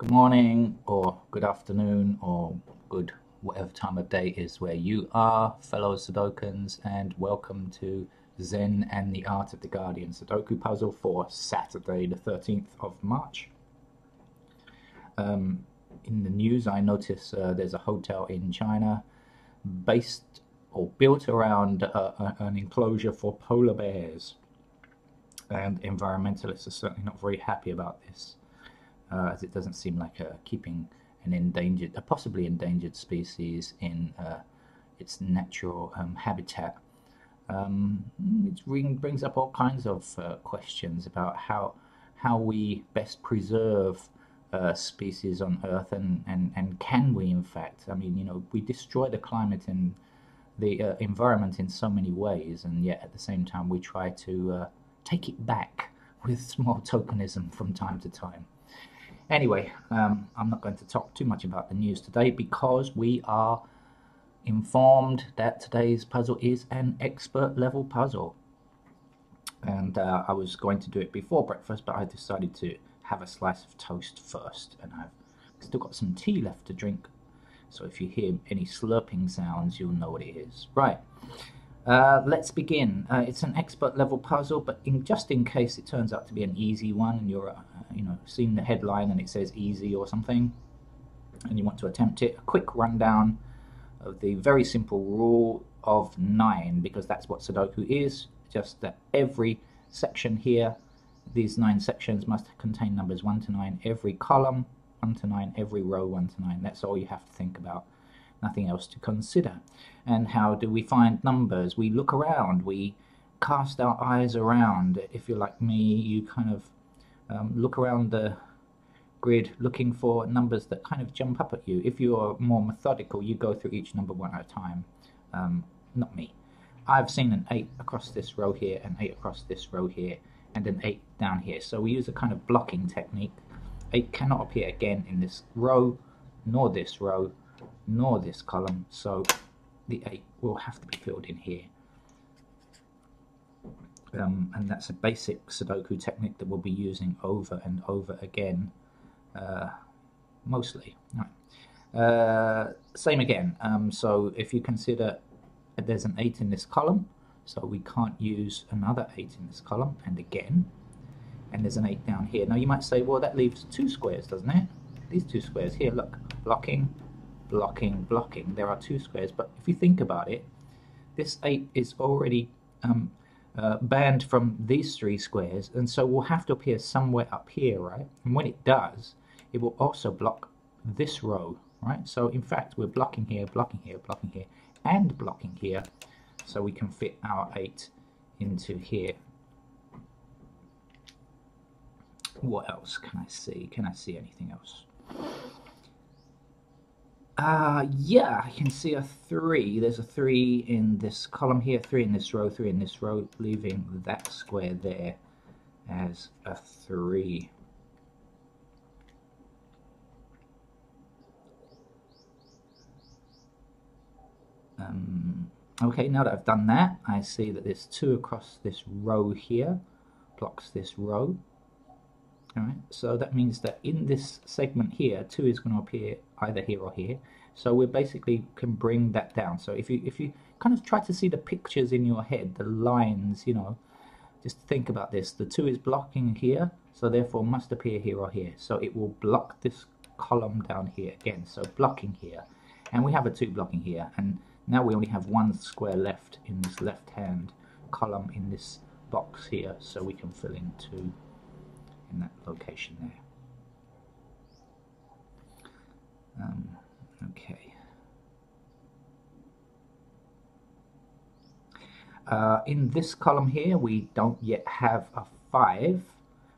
Good morning, or good afternoon, or good whatever time of day is where you are, fellow Sudokans, and welcome to Zen and the Art of the Guardian Sudoku puzzle for Saturday, the 13th of March. In the news, I notice there's a hotel in China based or built around an enclosure for polar bears, and environmentalists are certainly not very happy about this. As it doesn't seem like keeping a possibly endangered species in its natural habitat. It brings up all kinds of questions about how we best preserve species on Earth, and can we, in fact? I mean, we destroy the climate and the environment in so many ways, and yet at the same time we try to take it back with small tokenism from time to time. Anyway, I'm not going to talk too much about the news today because we are informed that today's puzzle is an expert level puzzle. And I was going to do it before breakfast, but I decided to have a slice of toast first. And I've still got some tea left to drink. So if you hear any slurping sounds, you'll know what it is. Right. Let's begin. It's an expert level puzzle, but just in case it turns out to be an easy one, and you're, seeing the headline and it says easy or something, and you want to attempt it, a quick rundown of the very simple rule of 9, because that's what Sudoku is. Just that every section here, these 9 sections must contain numbers 1 to 9. Every column 1 to 9. Every row 1 to 9. That's all you have to think about. Nothing else to consider. And how do we find numbers? We look around, we cast our eyes around. If you're like me, you kind of look around the grid looking for numbers that kind of jump up at you. If you're more methodical, you go through each number one at a time. Not me. I've seen an 8 across this row here, an 8 across this row here, and an 8 down here. So we use a kind of blocking technique. 8 cannot appear again in this row, nor this row, nor this column, so the 8 will have to be filled in here. And that's a basic Sudoku technique that we'll be using over and over again, mostly. Right. Same again. So if you consider there's an 8 in this column, so we can't use another 8 in this column, and again, and there's an 8 down here. Now you might say, well, that leaves 2 squares, doesn't it? These 2 squares here, look, blocking, blocking, blocking. There are 2 squares, but if you think about it, this 8 is already banned from these 3 squares, and so will have to appear somewhere up here, right? And when it does, it will also block this row, right? So in fact, we're blocking here, blocking here, blocking here, and blocking here, so we can fit our 8 into here. What else can I see? Can I see anything else? Yeah, I can see a 3. There's a 3 in this column here, 3 in this row, 3 in this row, leaving that square there as a 3. Okay, now that I've done that, I see that there's 2 across this row here, blocks this row. Alright, so that means that in this segment here, 2 is going to appear either here or here. So we basically can bring that down. So if you kind of try to see the pictures in your head, the lines, just think about this. The 2 is blocking here, so therefore must appear here or here. So it will block this column down here again. So blocking here. And we have a 2 blocking here. And now we only have 1 square left in this left-hand column in this box here. So we can fill in 2 in that location there. Okay. In this column here, we don't yet have a 5.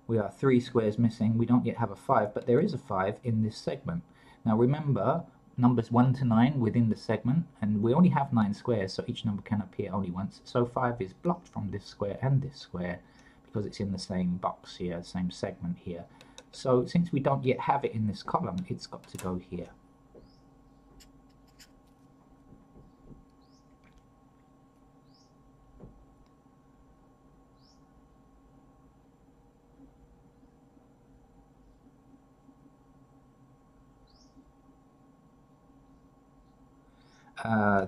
We are 3 squares missing. We don't yet have a 5, but there is a 5 in this segment. Now remember, numbers 1 to 9 within the segment, and we only have 9 squares, so each number can appear only once. So 5 is blocked from this square and this square, because it's in the same box here, same segment here. So since we don't yet have it in this column, it's got to go here.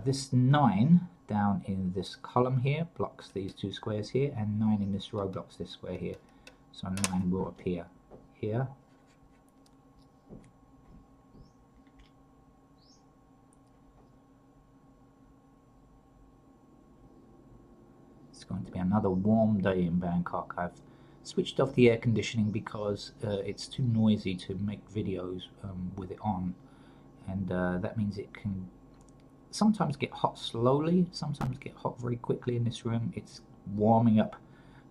This 9 down in this column here blocks these two squares here, and 9 in this row blocks this square here. So 9 will appear here. It's going to be another warm day in Bangkok. I've switched off the air conditioning because it's too noisy to make videos with it on, and that means it can sometimes get hot slowly, sometimes get hot very quickly. In this room it's warming up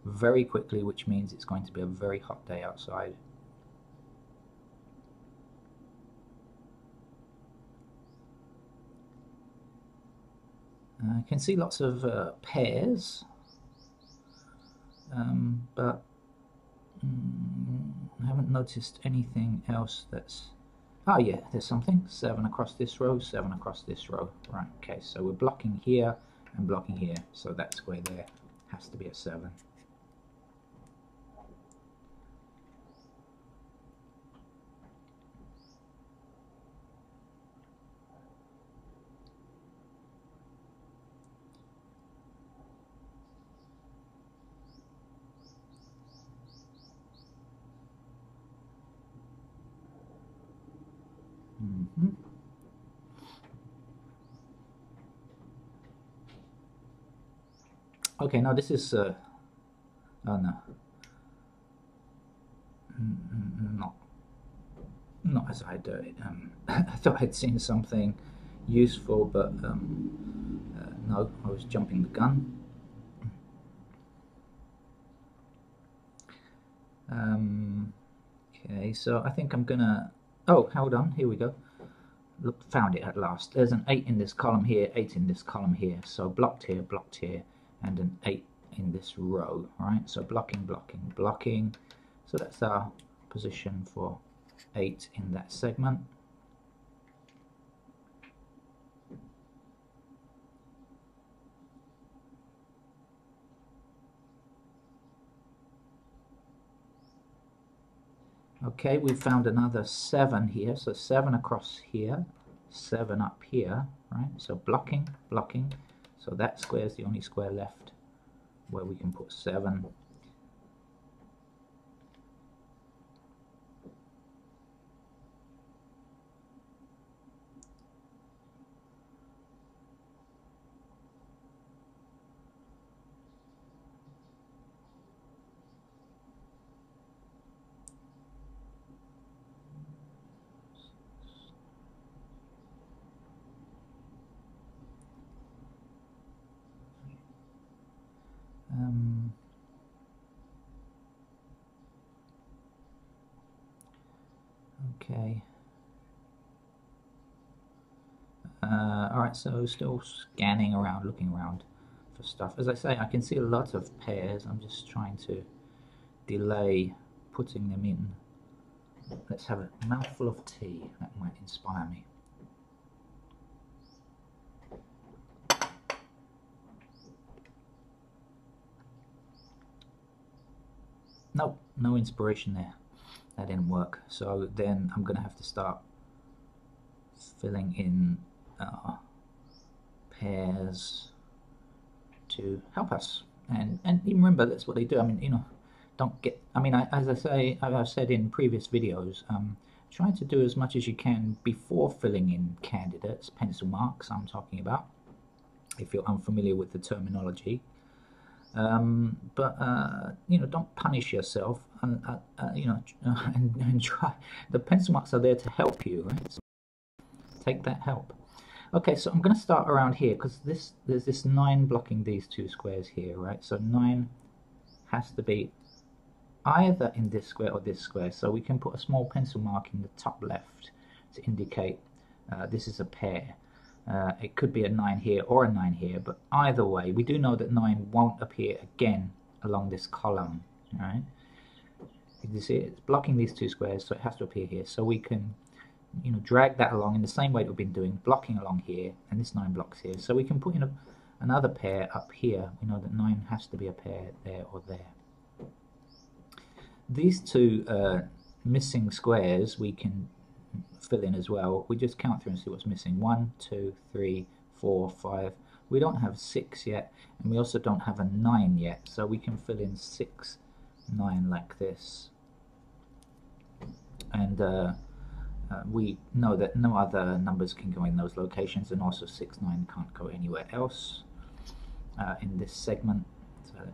very quickly, which means it's going to be a very hot day outside. I can see lots of pears, but I haven't noticed anything else that's... Oh yeah, there's something. 7 across this row, 7 across this row. Right, okay, so we're blocking here and blocking here, so that square there has to be a 7. Okay, now this is oh no, not as I do it. I thought I'd seen something useful, but no, I was jumping the gun. Okay, so I think I'm gonna... Oh, hold on, here we go. Look, found it at last. There's an 8 in this column here, 8 in this column here. So blocked here, and an 8 in this row, right? So blocking, blocking, blocking. So that's our position for 8 in that segment. Okay, we found another 7 here, so 7 across here, 7 up here, right? So blocking, blocking. So that square is the only square left where we can put 7. Okay. Alright, so still scanning around, looking around for stuff. As I say, I can see a lot of pairs. I'm just trying to delay putting them in. Let's have a mouthful of tea. That might inspire me. Nope, no inspiration there. That didn't work. So then I'm going to have to start filling in pairs to help us. And remember, that's what they do. I mean, you know, don't get... I mean, as I've said in previous videos, try to do as much as you can before filling in candidates, pencil marks I'm talking about, if you're unfamiliar with the terminology. But you know, don't punish yourself, and you know, and try. The pencil marks are there to help you, right? So take that help. Okay, so I'm going to start around here because there's this 9 blocking these two squares here, right? So 9 has to be either in this square or this square. So we can put a small pencil mark in the top left to indicate this is a pair. It could be a 9 here or a 9 here, but either way, we do know that 9 won't appear again along this column, right? You see, it's blocking these two squares, so it has to appear here. So we can, you know, drag that along in the same way that we've been doing, blocking along here, and this 9 blocks here. So we can put in another pair up here. We know that 9 has to be a pair there or there. These two missing squares we can fill in as well. We just count through and see what's missing. 1, 2, 3, 4, 5. We don't have 6 yet, and we also don't have a 9 yet, so we can fill in 6, 9 like this. And we know that no other numbers can go in those locations, and also 6, 9 can't go anywhere else in this segment.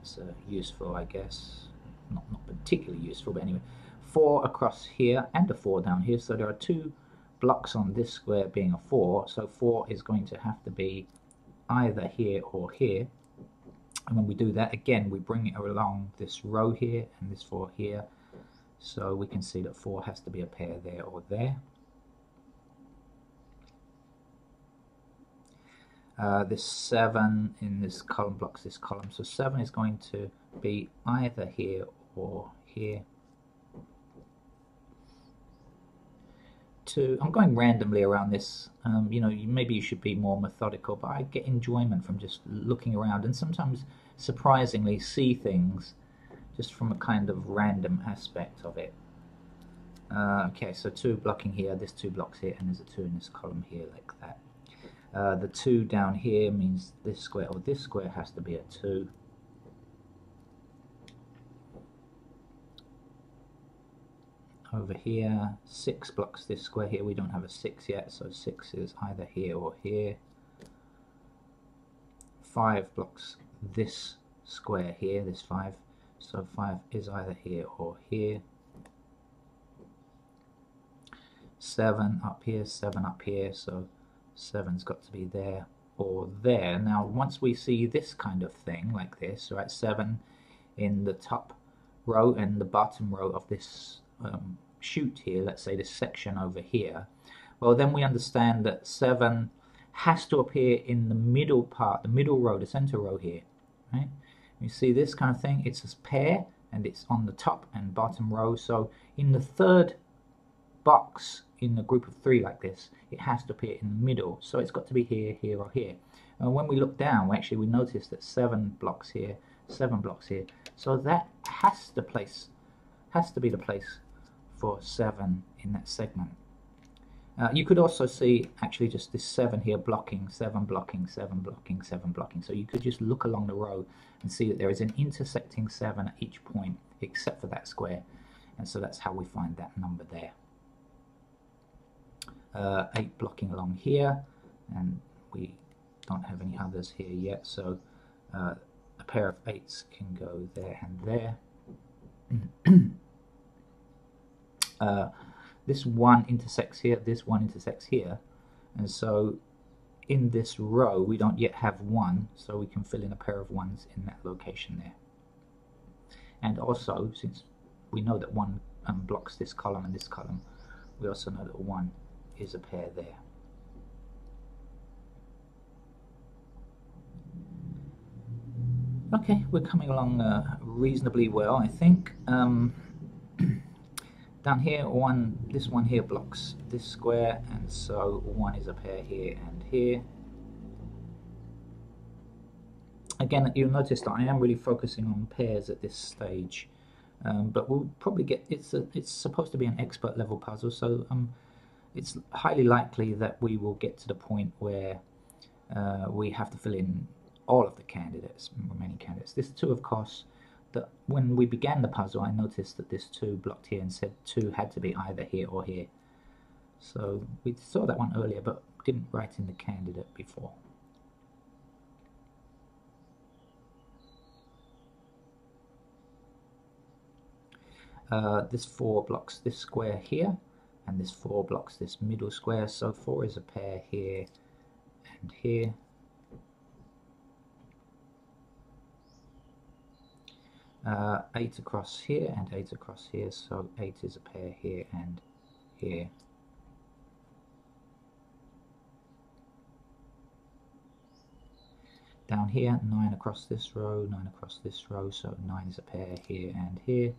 So that's useful, I guess. Not particularly useful, but anyway. 4 across here and a 4 down here, so there are 2 blocks on this square being a 4, so 4 is going to have to be either here or here. And when we do that, again, we bring it along this row here and this 4 here, so we can see that 4 has to be a pair there or there. This 7 in this column blocks this column, so 7 is going to be either here or here. 2, I'm going randomly around this. You know, maybe you should be more methodical, but I get enjoyment from just looking around and sometimes surprisingly see things just from a kind of random aspect of it. Okay, so 2 blocking here, this 2 blocks here, and there's a 2 in this column here like that. The 2 down here means this square or this square has to be a 2. Over here, 6 blocks this square here. We don't have a 6 yet, so 6 is either here or here. 5 blocks this square here, this 5. So 5 is either here or here. 7 up here, 7 up here, so 7's got to be there or there. Now once we see this kind of thing like this, right, 7 in the top row and the bottom row of this shoot here, let's say this section over here, well then we understand that 7 has to appear in the middle part, the middle row, the center row here, right? You see this kind of thing, it's a pair and it's on the top and bottom row, so in the third box in a group of 3 like this, it has to appear in the middle, so it's got to be here, here or here. And when we look down, we notice that 7 blocks here, 7 blocks here, so that has to be the place for 7 in that segment. You could also see actually just this 7 here blocking, 7 blocking, 7 blocking, 7 blocking, so you could just look along the row and see that there is an intersecting 7 at each point except for that square, and so that's how we find that number there. 8 blocking along here, and we don't have any others here yet, so a pair of 8s can go there and there. This 1 intersects here, this 1 intersects here, and so in this row we don't yet have 1, so we can fill in a pair of 1s in that location there. And also, since we know that 1 blocks this column and this column, we also know that 1 is a pair there. Okay, we're coming along reasonably well, I think. Down here, this one here blocks this square, and so 1 is a pair here and here. Again, you'll notice that I am really focusing on pairs at this stage, but we'll probably get, it's supposed to be an expert level puzzle, so it's highly likely that we will get to the point where we have to fill in all of the remaining candidates. This 2, of course, that when we began the puzzle, I noticed that this 2 blocked here and said 2 had to be either here or here. So we saw that one earlier, but didn't write in the candidate before. This 4 blocks this square here, and this 4 blocks this middle square, so 4 is a pair here and here. Uh, 8 across here and 8 across here, so 8 is a pair here and here. Down here, 9 across this row, 9 across this row, so 9 is a pair here and here.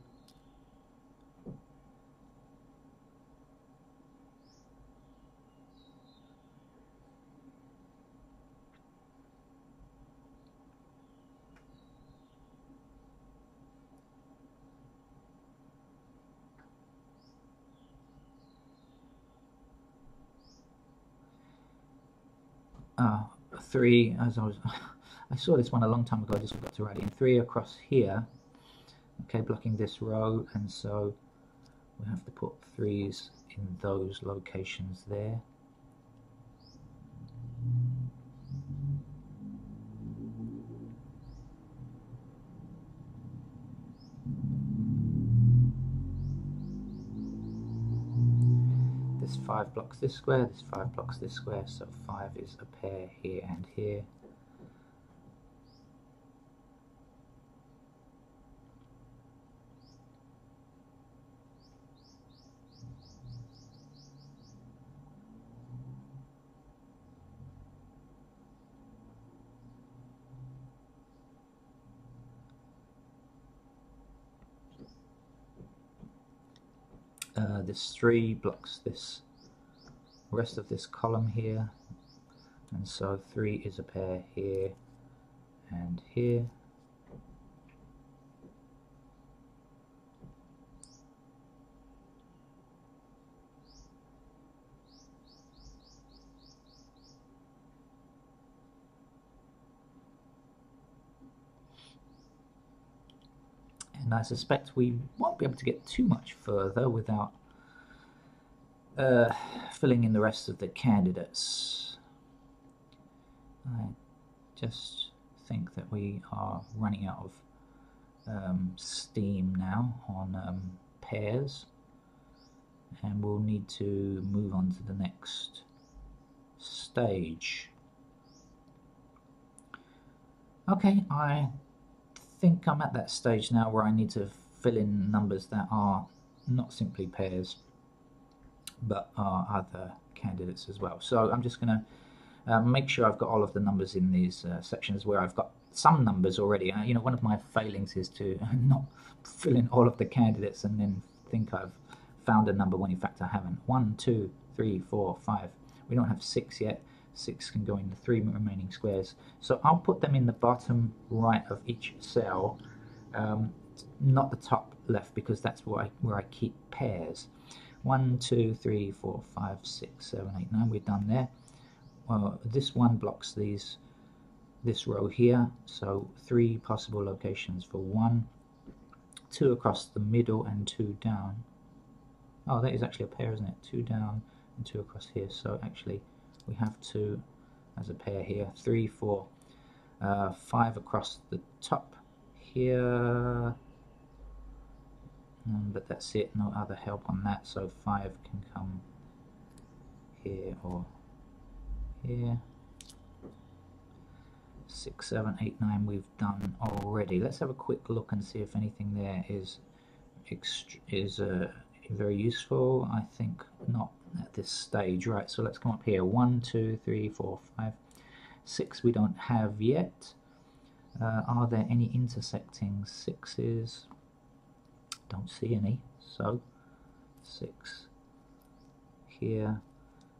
3, as I was, I saw this one a long time ago, I just forgot to write it in. 3 across here, okay, blocking this row, and so we have to put 3s in those locations there. This 5 blocks this square, this 5 blocks this square, so 5 is a pair here and here. This 3 blocks this rest of this column here, and so 3 is a pair here and here. And I suspect we won't be able to get too much further without filling in the rest of the candidates. I just think that we are running out of steam now on pairs, and we'll need to move on to the next stage. Okay, I think I'm at that stage now where I need to fill in numbers that are not simply pairs but are other candidates as well. So I'm just going to make sure I've got all of the numbers in these sections where I've got some numbers already. You know, one of my failings is to not fill in all of the candidates and then think I've found a number when in fact I haven't. 1, 2, 3, 4, 5. We don't have 6 yet. 6 can go in the 3 remaining squares. So I'll put them in the bottom right of each cell, not the top left, because that's where I keep pairs. 1, 2, 3, 4, 5, 6, 7, 8, 9. We're done there. This one blocks this row here, so 3 possible locations for 1, 2 across the middle and 2 down. Oh, that is actually a pair, isn't it? 2 down and 2 across here. So actually we have 2 as a pair here. 3, 4, 5 across the top here. But that's it, no other help on that, so 5 can come here or here. 6, 7, 8, 9 we've done already. Let's have a quick look and see if anything there is very useful. I think not at this stage. Right, so let's come up here. 1, 2, 3, 4, 5, 6 we don't have yet. Are there any intersecting 6s? Don't see any, so 6 here,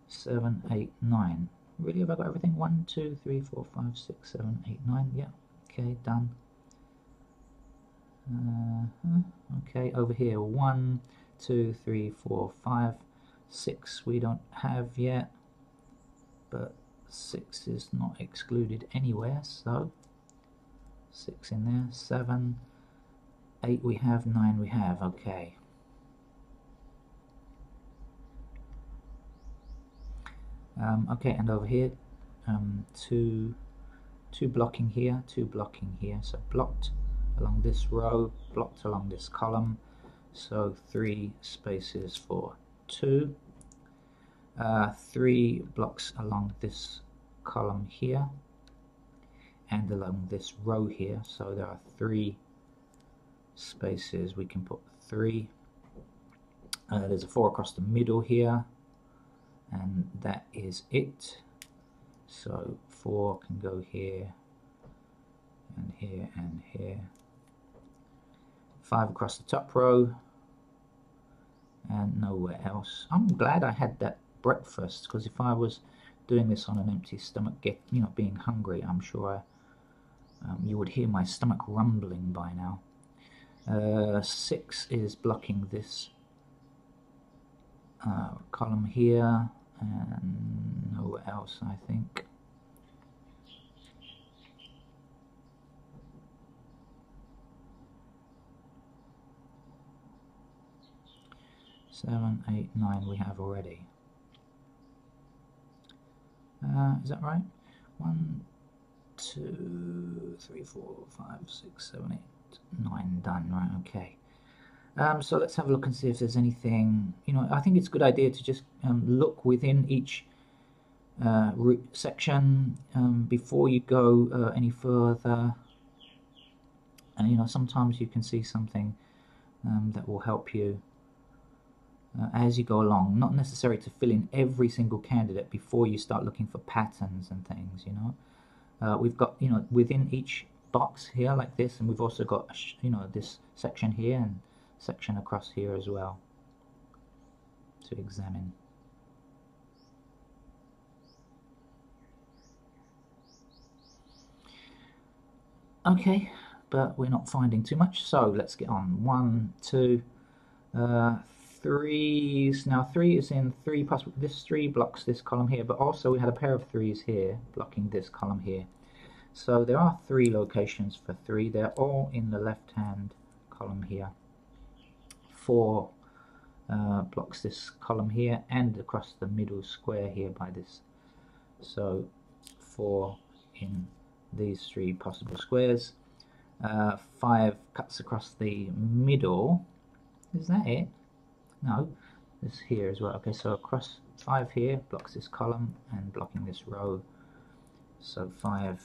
7, 8, 9. Really, have I got everything? 1, 2, 3, 4, 5, 6, 7, 8, 9. Yeah, okay, done. Okay, over here, 1, 2, 3, 4, 5, 6 we don't have yet, but 6 is not excluded anywhere, so 6 in there. 7, 8 we have, 9 we have, okay. Okay, and over here, 2 blocking here, 2 blocking here, so blocked along this row, blocked along this column, so 3 spaces for 2. 3 blocks along this column here and along this row here, so there are 3 spaces. We can put 3. There's a 4 across the middle here, and that is it. So 4 can go here and here and here. 5 across the top row and nowhere else. I'm glad I had that breakfast, because if I was doing this on an empty stomach, being hungry, I'm sure you would hear my stomach rumbling by now. 6 is blocking this column here and nowhere else, I think. 7, 8, 9 we have already. Is that right? 1, 2, 3, 4, 5, 6, 7, 8, 9 done, right? Okay. So let's have a look and see if there's anything, I think it's a good idea to just look within each root section before you go any further. And sometimes you can see something that will help you as you go along. Not necessary to fill in every single candidate before you start looking for patterns and things. We've got within each box here like this, and we've also got this section here and section across here as well to examine. Okay, but we're not finding too much, so let's get on. 1, 2, 3s. Now 3 is in 3 plus this 3 blocks this column here, but also we had a pair of 3s here blocking this column here. So there are 3 locations for 3. They're all in the left hand column here. 4 blocks this column here and across the middle square here by this. So 4 in these 3 possible squares. 5 cuts across the middle. Is that it? No, this here as well. Okay, so across 5 here blocks this column and blocking this row. So 5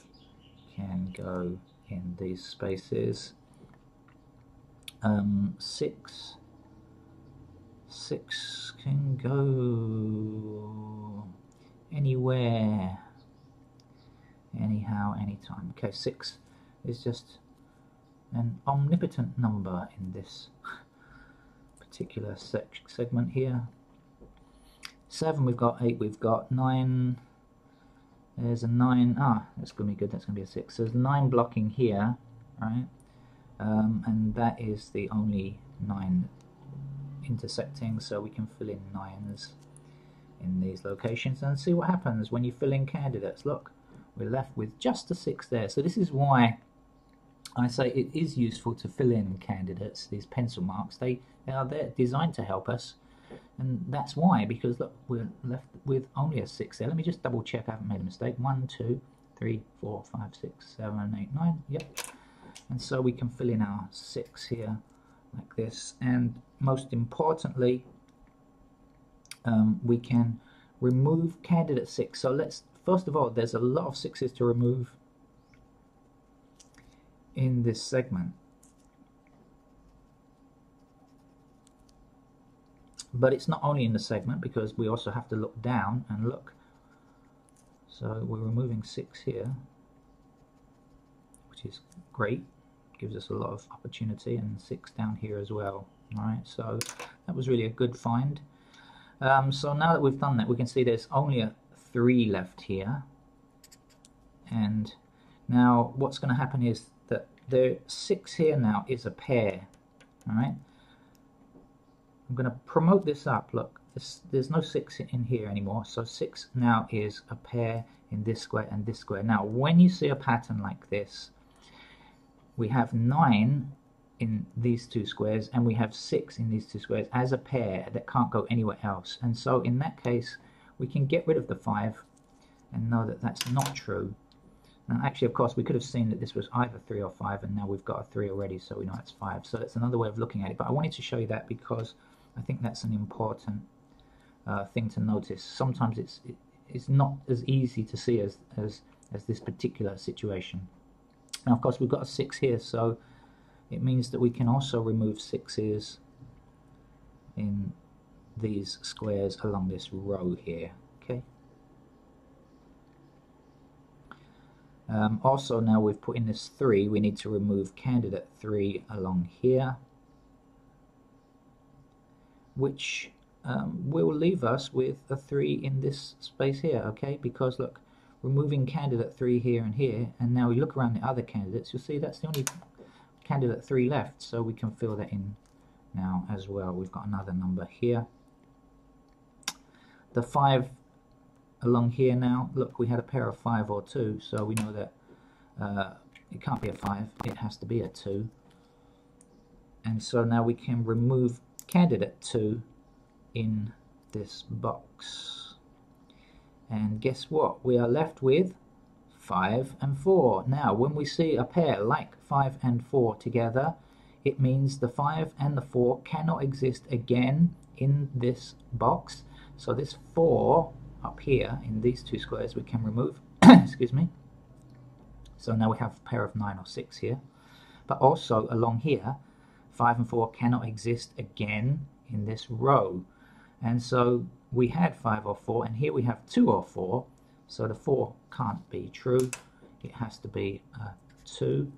can go in these spaces. 6 can go anywhere, anyhow, anytime. Okay, 6 is just an omnipotent number in this particular segment here. 7 we've got, 8 we've got, 9, there's a 9, that's going to be good, that's going to be a 6. So there's 9 blocking here, right? And that is the only 9 intersecting, so we can fill in 9s in these locations and see what happens when you fill in candidates. Look, we're left with just a 6 there. So this is why I say it is useful to fill in candidates, these pencil marks. They are there designed to help us, and that's why, because look, we're left with only a 6 there. Let me just double check I haven't made a mistake. 1, 2, 3, 4, 5, 6, 7, 8, 9. Yep. And so we can fill in our 6 here like this, and most importantly we can remove candidate 6. So let's, first of all, there's a lot of 6s to remove in this segment, but it's not only in the segment, because we also have to look down and look. So we're removing 6 here, which is great, gives us a lot of opportunity, and 6 down here as well. Alright, so that was really a good find. So now that we've done that, we can see there's only a 3 left here, and now what's going to happen is that the 6 here now is a pair. Alright, I'm going to promote this up. Look, there's no 6 in here anymore, so 6 now is a pair in this square and this square. Now when you see a pattern like this, we have 9 in these 2 squares and we have 6 in these 2 squares as a pair that can't go anywhere else. And so in that case we can get rid of the 5 and know that that's not true. Now actually, of course, we could have seen that this was either 3 or 5, and now we've got a 3 already, so we know it's 5. So that's another way of looking at it, but I wanted to show you that because I think that's an important thing to notice. Sometimes it's not as easy to see as this particular situation. Now of course we've got a 6 here, so it means that we can also remove 6s in these squares along this row here. Okay. Also, now we've put in this 3, we need to remove candidate 3 along here, which will leave us with a 3 in this space here. Okay, because look, removing candidate 3 here and here, and now we look around the other candidates, you'll see that's the only candidate 3 left, so we can fill that in now as well. We've got another number here. The 5 along here now, look, we had a pair of 5 or 2, so we know that it can't be a 5, it has to be a 2. And so now we can remove candidate 2 in this box. And guess what? We are left with 5 and 4. Now, when we see a pair like 5 and 4 together, it means the 5 and the 4 cannot exist again in this box. So this 4 up here in these two squares we can remove. Excuse me. So now we have a pair of 9 or 6 here. But also along here, 5 and 4 cannot exist again in this row. And so we had 5 or 4, and here we have 2 or 4. So the 4 can't be true. It has to be 2.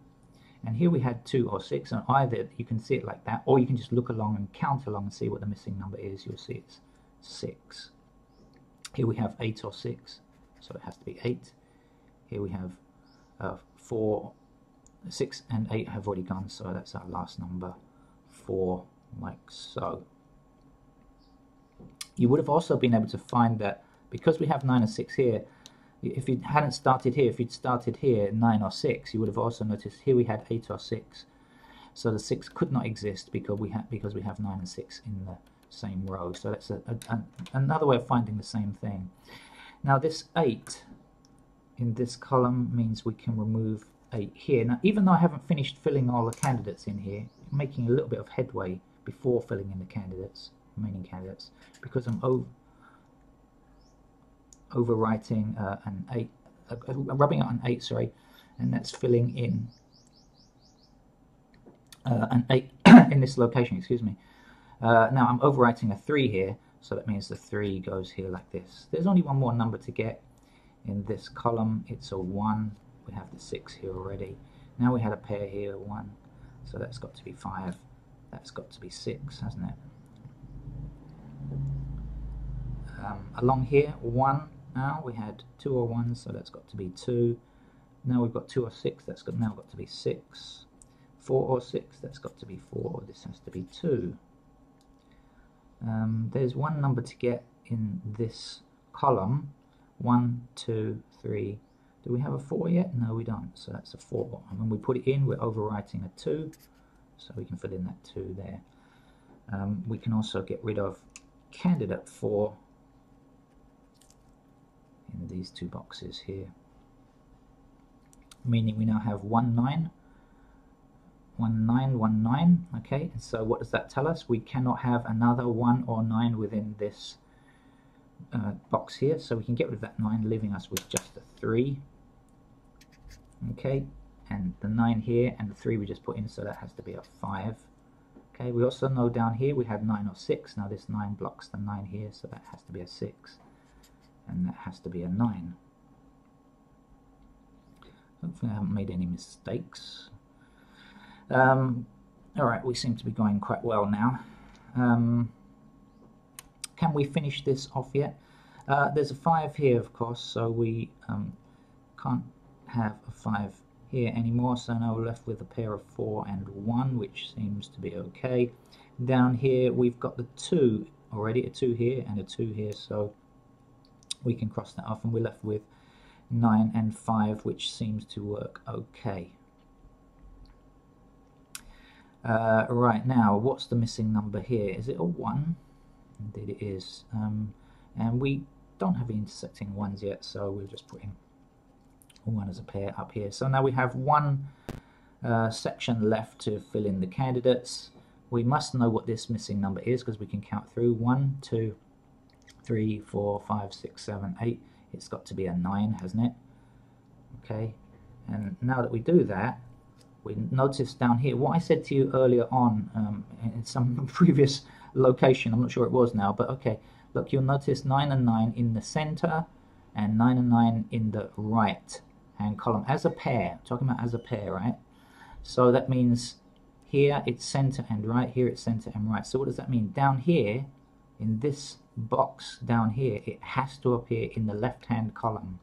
And here we had 2 or 6, and either you can see it like that, or you can just look along and count along and see what the missing number is. You'll see it's 6. Here we have 8 or 6, so it has to be 8. Here we have 4, 6 and 8 have already gone, so that's our last number, 4, like so. You would have also been able to find that because we have 9 and 6 here, if you hadn't started here, if you'd started here 9 or 6, you would have also noticed here we had 8 or 6. So the 6 could not exist because we have 9 and 6 in the same row. So that's another way of finding the same thing. Now this 8 in this column means we can remove 8 here. Now even though I haven't finished filling all the candidates in here, I'm making a little bit of headway before filling in the candidates, remaining candidates, because I'm overwriting an 8, rubbing out an 8, sorry, and that's filling in an 8 in this location, excuse me. Now I'm overwriting a 3 here, so that means the 3 goes here like this. There's only one more number to get in this column. It's a 1. We have the 6 here already. Now we had a pair here, 1, so that's got to be 5. That's got to be 6, hasn't it? Along here, 1. Now we had 2 or 1, so that's got to be 2. Now we've got 2 or 6, that's now got to be 6. 4 or 6, that's got to be 4. This has to be 2. There's one number to get in this column. 1, 2, 3. Do we have a 4 yet? No, we don't. So that's a 4. And when we put it in, we're overwriting a 2. So we can fill in that 2 there. We can also get rid of candidate 4 in these two boxes here. Meaning we now have 1, 9. 1, 9, 1, 9. Okay, and so what does that tell us? We cannot have another 1 or 9 within this box here, so we can get rid of that 9, leaving us with just a 3. Okay, and the 9 here and the 3 we just put in, so that has to be a 5. Okay, we also know down here we had 9 or 6. Now this 9 blocks the 9 here, so that has to be a 6, and that has to be a 9. Hopefully I haven't made any mistakes. Alright, we seem to be going quite well now. Can we finish this off yet? There's a 5 here, of course, so we can't have a 5 here anymore, so now we're left with a pair of 4 and 1, which seems to be okay. Down here we've got the 2 already, a 2 here and a 2 here, so we can cross that off and we're left with 9 and 5, which seems to work okay. Right, now what's the missing number here? Is it a 1? Indeed it is. And we don't have the intersecting 1s yet, so we're just putting 1 as a pair up here. So now we have one section left to fill in the candidates. We must know what this missing number is because we can count through 1, 2, 3, 4, 5, 6, 7, 8. It's got to be a 9, hasn't it? Okay, and now that we do that, we notice down here what I said to you earlier on in some previous location. I'm not sure it was now, but okay. Look, you'll notice 9 and 9 in the center and 9 and 9 in the right hand column as a pair. Talking about as a pair, right? So that means here it's center and right, here it's center and right. So what does that mean? Down here, in this box down here, it has to appear in the left hand column.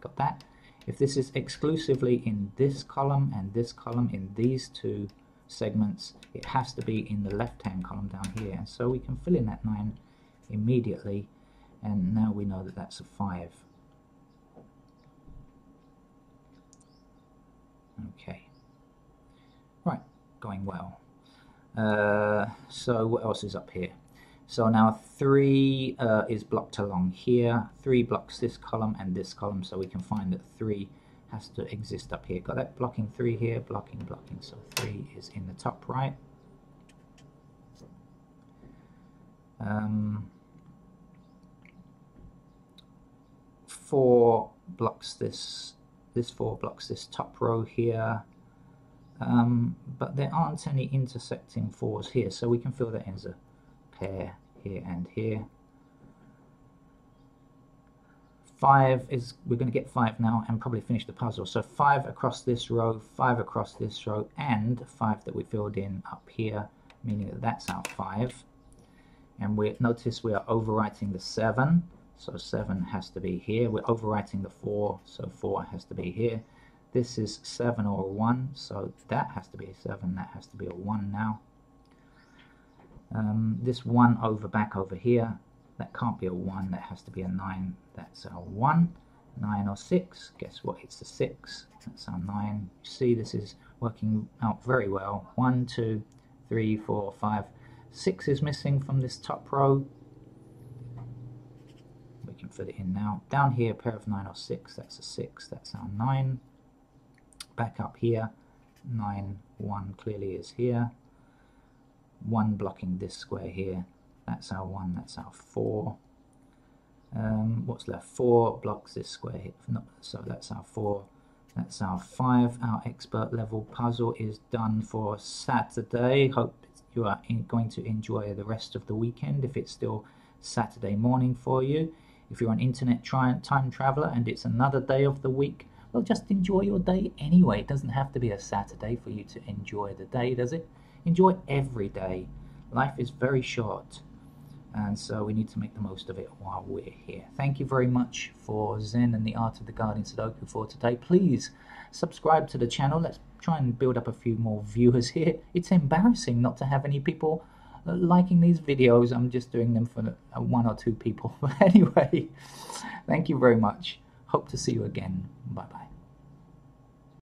Got that? If this is exclusively in this column and this column, in these two segments, it has to be in the left hand column down here. And so we can fill in that 9 immediately, and now we know that that's a 5. Okay, right, going well. So what else is up here? So now 3 is blocked along here, 3 blocks this column and this column, so we can find that 3 has to exist up here. Got that? Blocking 3 here, blocking, so 3 is in the top right. 4 blocks this 4 blocks this top row here, but there aren't any intersecting 4s here, so we can fill that in as a pair here and here. 5 is, we're going to get 5 now and probably finish the puzzle. So 5 across this row, 5 across this row, and 5 that we filled in up here, meaning that that's our 5. And we notice we are overwriting the 7, so 7 has to be here. We're overwriting the 4, so 4 has to be here. This is 7 or a 1, so that has to be a 7, that has to be a 1 now. This 1 back over here, that can't be a 1, that has to be a 9, that's our 1. 9 or 6, guess what, it's a 6, that's our 9. You see, this is working out very well. 1, 2, 3, 4, 5, 6 is missing from this top row. We can fit it in now. Down here, a pair of 9 or 6, that's a 6, that's our 9. Back up here, 9, 1 clearly is here. 1 blocking this square here, that's our 1, that's our 4. What's left? 4 blocks this square here, so that's our 4, that's our 5. Our expert level puzzle is done for Saturday. Hope you are going to enjoy the rest of the weekend if it's still Saturday morning for you. If you're an internet time traveler and it's another day of the week, well, just enjoy your day anyway. It doesn't have to be a Saturday for you to enjoy the day, does it? Enjoy every day. Life is very short, and so we need to make the most of it while we're here. Thank you very much for Zen and the Art of the Guardian Sudoku for today. Please subscribe to the channel. Let's try and build up a few more viewers here. It's embarrassing not to have any people liking these videos. I'm just doing them for 1 or 2 people. But anyway, thank you very much. Hope to see you again. Bye-bye.